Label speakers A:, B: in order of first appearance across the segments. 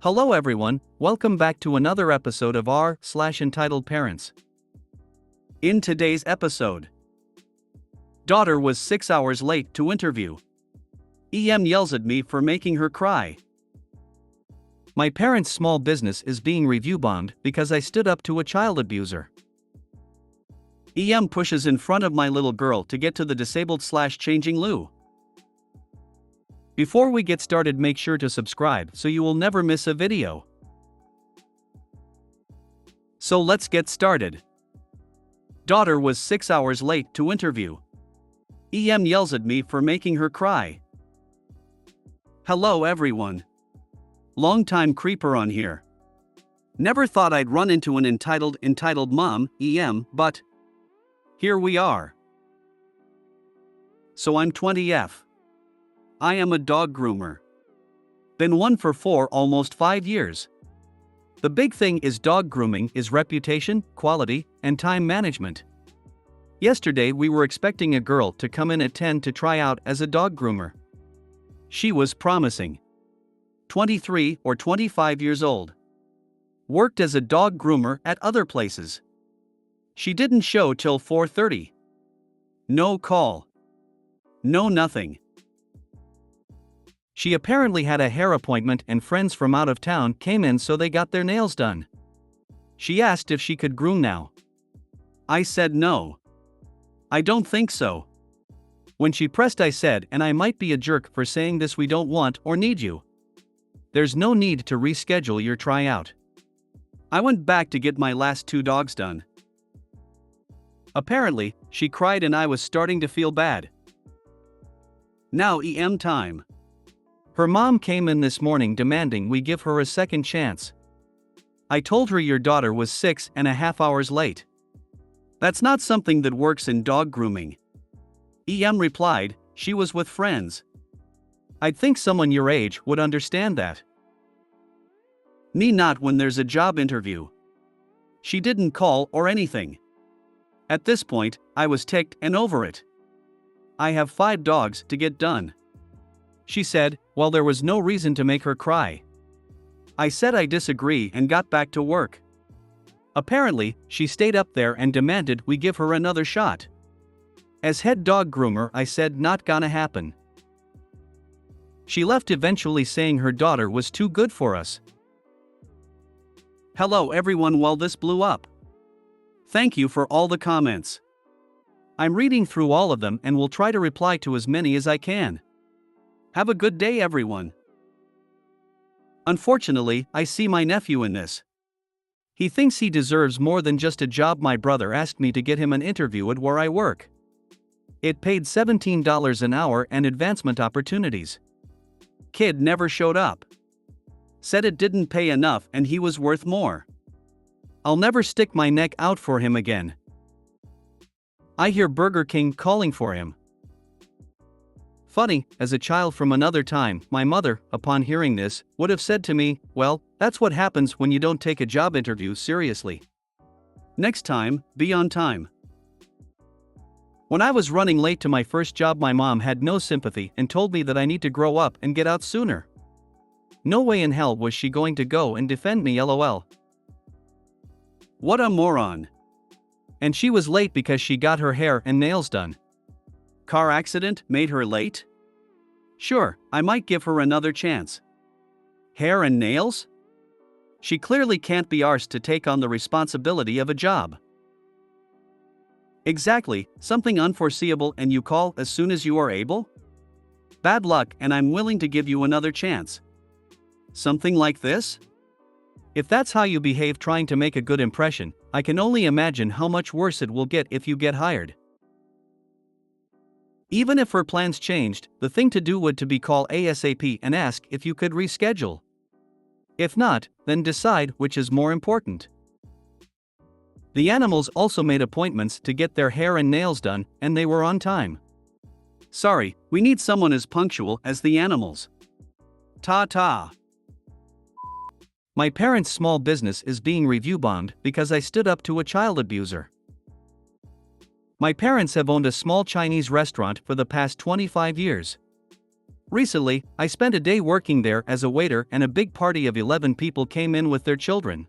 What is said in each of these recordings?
A: Hello everyone, welcome back to another episode of r/Entitled Parents. In today's episode, daughter was 6 hours late to interview. EM yells at me for making her cry. My parents' small business is being review bombed because I stood up to a child abuser. EM pushes in front of my little girl to get to the disabled/changing loo. Before we get started, make sure to subscribe so you will never miss a video. So let's get started. Daughter was 6 hours late to interview. EM yells at me for making her cry. Hello everyone. Long-time creeper on here. Never thought I'd run into an entitled mom, EM, but here we are. So I'm 20F. I am a dog groomer. Been one for almost 5 years. The big thing is dog grooming is reputation, quality, and time management. Yesterday we were expecting a girl to come in at 10 to try out as a dog groomer. She was promising. 23 or 25 years old. Worked as a dog groomer at other places. She didn't show till 4:30. No call. No nothing. She apparently had a hair appointment and friends from out of town came in so they got their nails done. She asked if she could groom now. I said no. I don't think so. When she pressed I said, and I might be a jerk for saying this, we don't want or need you. There's no need to reschedule your tryout. I went back to get my last 2 dogs done. Apparently, she cried and I was starting to feel bad. Now EM time. Her mom came in this morning demanding we give her a second chance. I told her your daughter was 6.5 hours late. That's not something that works in dog grooming. EM replied, she was with friends. I'd think someone your age would understand that. Me not when there's a job interview. She didn't call or anything. At this point, I was ticked and over it. I have 5 dogs to get done. She said, well, there was no reason to make her cry. I said I disagree and got back to work. Apparently, she stayed up there and demanded we give her another shot. As head dog groomer, I said not gonna happen. She left eventually saying her daughter was too good for us. Hello everyone, while this blew up. Thank you for all the comments. I'm reading through all of them and will try to reply to as many as I can. Have a good day everyone. Unfortunately, I see my nephew in this. He thinks he deserves more than just a job. My brother asked me to get him an interview at where I work. It paid $17 an hour and advancement opportunities. Kid never showed up. Said it didn't pay enough and he was worth more. I'll never stick my neck out for him again. I hear Burger King calling for him. Funny, as a child from another time, my mother, upon hearing this, would have said to me, well, that's what happens when you don't take a job interview seriously. Next time, be on time. When I was running late to my first job, my mom had no sympathy and told me that I need to grow up and get out sooner. No way in hell was she going to go and defend me, lol. What a moron. And she was late because she got her hair and nails done. Car accident made her late? Sure, I might give her another chance. Hair and nails? She clearly can't be arsed to take on the responsibility of a job. Exactly, something unforeseeable and you call as soon as you are able? Bad luck, and I'm willing to give you another chance. Something like this? If that's how you behave trying to make a good impression, I can only imagine how much worse it will get if you get hired. Even if her plans changed, the thing to do would to be call ASAP and ask if you could reschedule. If not, then decide which is more important. The animals also made appointments to get their hair and nails done, and they were on time. Sorry, we need someone as punctual as the animals. Ta-ta. My parents' small business is being review bombed because I stood up to a child abuser. My parents have owned a small Chinese restaurant for the past 25 years. Recently, I spent a day working there as a waiter and a big party of 11 people came in with their children.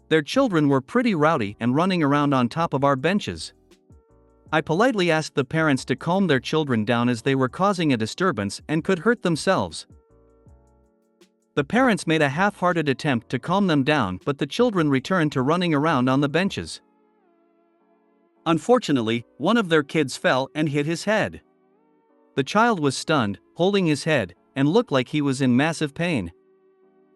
A: Their children were pretty rowdy and running around on top of our benches. I politely asked the parents to calm their children down as they were causing a disturbance and could hurt themselves. The parents made a half-hearted attempt to calm them down, but the children returned to running around on the benches. Unfortunately, one of their kids fell and hit his head. The child was stunned, holding his head, and looked like he was in massive pain.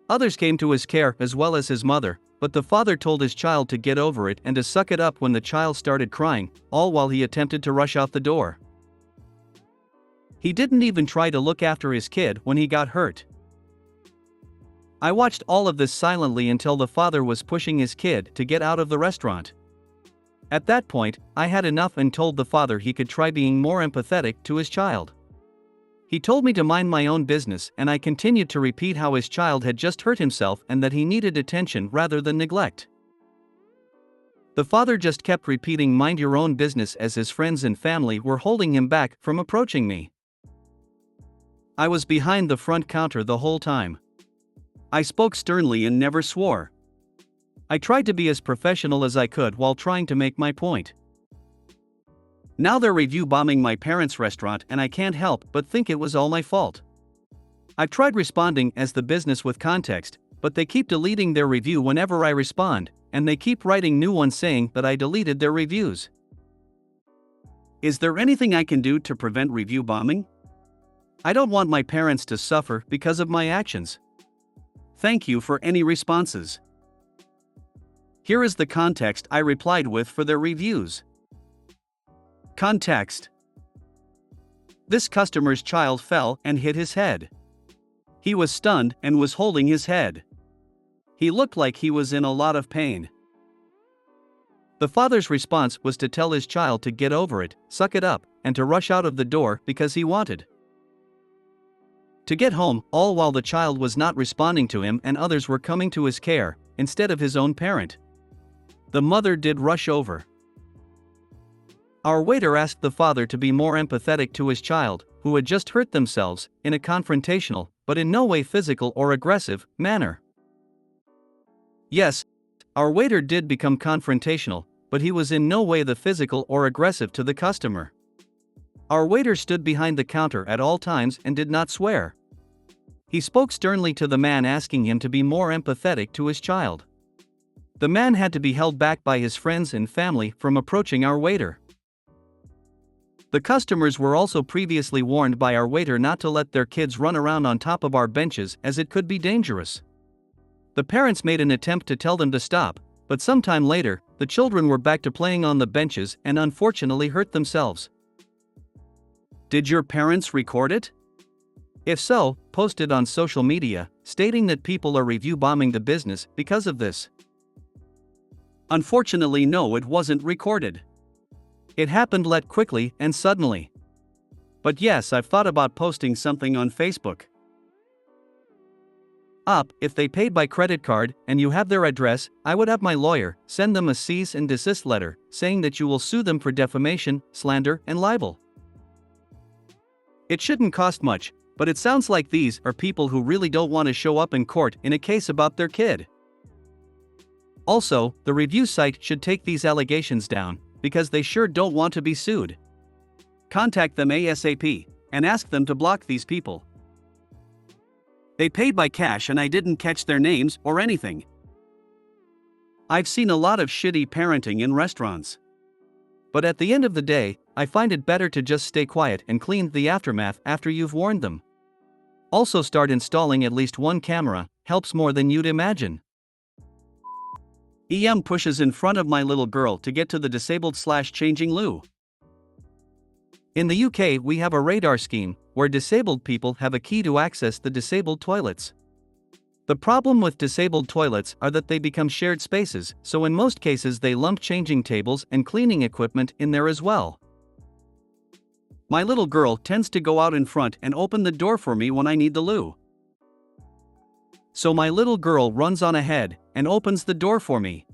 A: Others came to his care as well as his mother, but the father told his child to get over it and to suck it up when the child started crying, all while he attempted to rush out the door. He didn't even try to look after his kid when he got hurt. I watched all of this silently until the father was pushing his kid to get out of the restaurant. At that point, I had enough and told the father he could try being more empathetic to his child. He told me to mind my own business, and I continued to repeat how his child had just hurt himself and that he needed attention rather than neglect. The father just kept repeating mind your own business as his friends and family were holding him back from approaching me. I was behind the front counter the whole time. I spoke sternly and never swore. I tried to be as professional as I could while trying to make my point. Now they're review bombing my parents' restaurant and I can't help but think it was all my fault. I've tried responding as the business with context, but they keep deleting their review whenever I respond, and they keep writing new ones saying that I deleted their reviews. Is there anything I can do to prevent review bombing? I don't want my parents to suffer because of my actions. Thank you for any responses. Here is the context I replied with for their reviews. Context: this customer's child fell and hit his head. He was stunned and was holding his head. He looked like he was in a lot of pain. The father's response was to tell his child to get over it, suck it up, and to rush out of the door because he wanted to get home, all while the child was not responding to him and others were coming to his care, instead of his own parent. The mother did rush over. Our waiter asked the father to be more empathetic to his child, who had just hurt themselves, in a confrontational, but in no way physical or aggressive, manner. Yes, our waiter did become confrontational, but he was in no way the physical or aggressive to the customer. Our waiter stood behind the counter at all times and did not swear. He spoke sternly to the man, asking him to be more empathetic to his child. The man had to be held back by his friends and family from approaching our waiter. The customers were also previously warned by our waiter not to let their kids run around on top of our benches as it could be dangerous. The parents made an attempt to tell them to stop, but sometime later, the children were back to playing on the benches and unfortunately hurt themselves. Did your parents record it? If so, post it on social media, stating that people are review bombing the business because of this. Unfortunately, no, it wasn't recorded. It happened quickly and suddenly. But yes, I've thought about posting something on Facebook. If they paid by credit card and you have their address, I would have my lawyer send them a cease and desist letter saying that you will sue them for defamation, slander, and libel. It shouldn't cost much, but it sounds like these are people who really don't want to show up in court in a case about their kid. Also, the review site should take these allegations down, because they sure don't want to be sued. Contact them ASAP and ask them to block these people. They paid by cash and I didn't catch their names or anything. I've seen a lot of shitty parenting in restaurants. But at the end of the day, I find it better to just stay quiet and clean the aftermath after you've warned them. Also, start installing at least one camera, helps more than you'd imagine. EM pushes in front of my little girl to get to the disabled/changing loo. In the UK, we have a radar scheme where disabled people have a key to access the disabled toilets. The problem with disabled toilets are that they become shared spaces, so in most cases they lump changing tables and cleaning equipment in there as well. My little girl tends to go out in front and open the door for me when I need the loo. So my little girl runs on ahead and opens the door for me.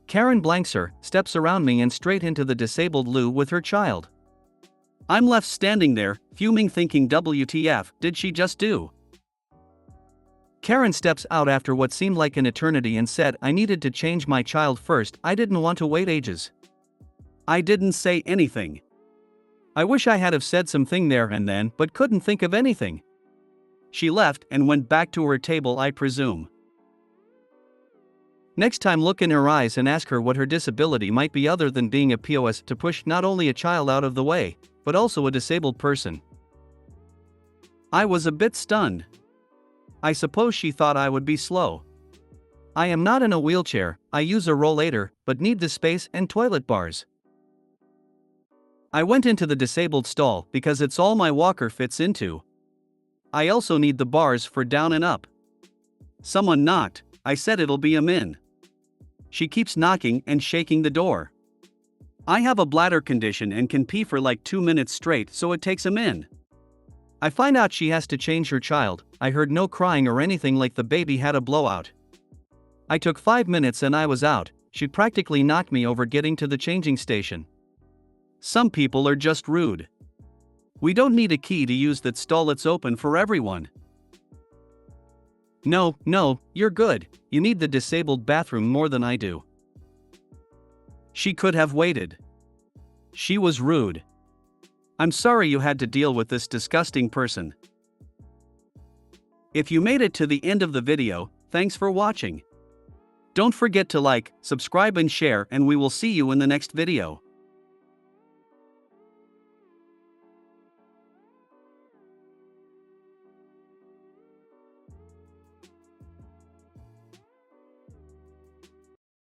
A: Karen blanks her, steps around me and straight into the disabled loo with her child. I'm left standing there, fuming, thinking WTF did she just do? Karen steps out after what seemed like an eternity and said I needed to change my child first, I didn't want to wait ages. I didn't say anything. I wish I had have said something there and then, but couldn't think of anything. She left and went back to her table, I presume. Next time, look in her eyes and ask her what her disability might be other than being a POS to push not only a child out of the way, but also a disabled person. I was a bit stunned. I suppose she thought I would be slow. I am not in a wheelchair, I use a rollator, but need the space and toilet bars. I went into the disabled stall because it's all my walker fits into. I also need the bars for down and up. Someone knocked, I said it'll be a min. She keeps knocking and shaking the door. I have a bladder condition and can pee for like 2 minutes straight, so it takes a min. I find out she has to change her child. I heard no crying or anything like the baby had a blowout. I took 5 minutes and I was out. She practically knocked me over getting to the changing station. Some people are just rude. We don't need a key to use that stall, it's open for everyone. No, you're good, you need the disabled bathroom more than I do. She could have waited. She was rude. I'm sorry you had to deal with this disgusting person. If you made it to the end of the video, thanks for watching. Don't forget to like, subscribe and share, and we will see you in the next video.